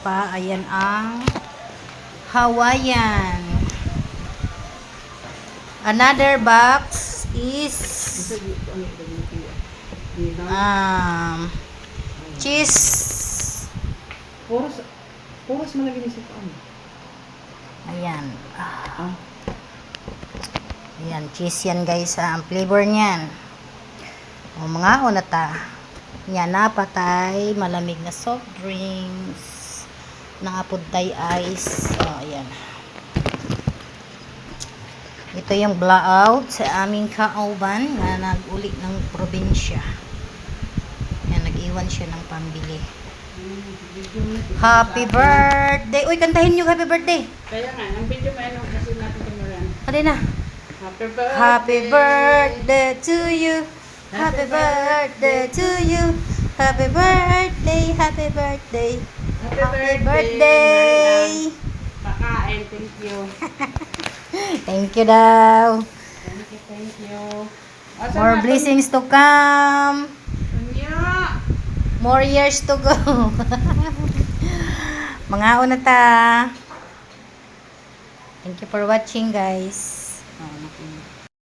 pa. Ayan ang Hawaiian. Another box is cheese. Puros malagi ni sa paan. Ayan. Ayan, cheese yan guys. Ang flavor niyan. O mga unata. Yan, napatay. Malamig na soft drinks. Nangapudtay ice. O, ayan. Ito yung blowout sa aming kauban na nag-uli ng probinsya. Yan, nag-iwan siya ng pambili. Happy birthday! Uy, kantahin nyo happy birthday! Kaya nga, ang video may ano kasi natin tinulan. Ano na? Happy birthday to you. Happy birthday to you. Happy birthday, happy birthday. Happy birthday. Pakain, thank you. Thank you daw. Thank you. More blessings to come. Anya. More years to go. Mga una ta. Thank you for watching guys.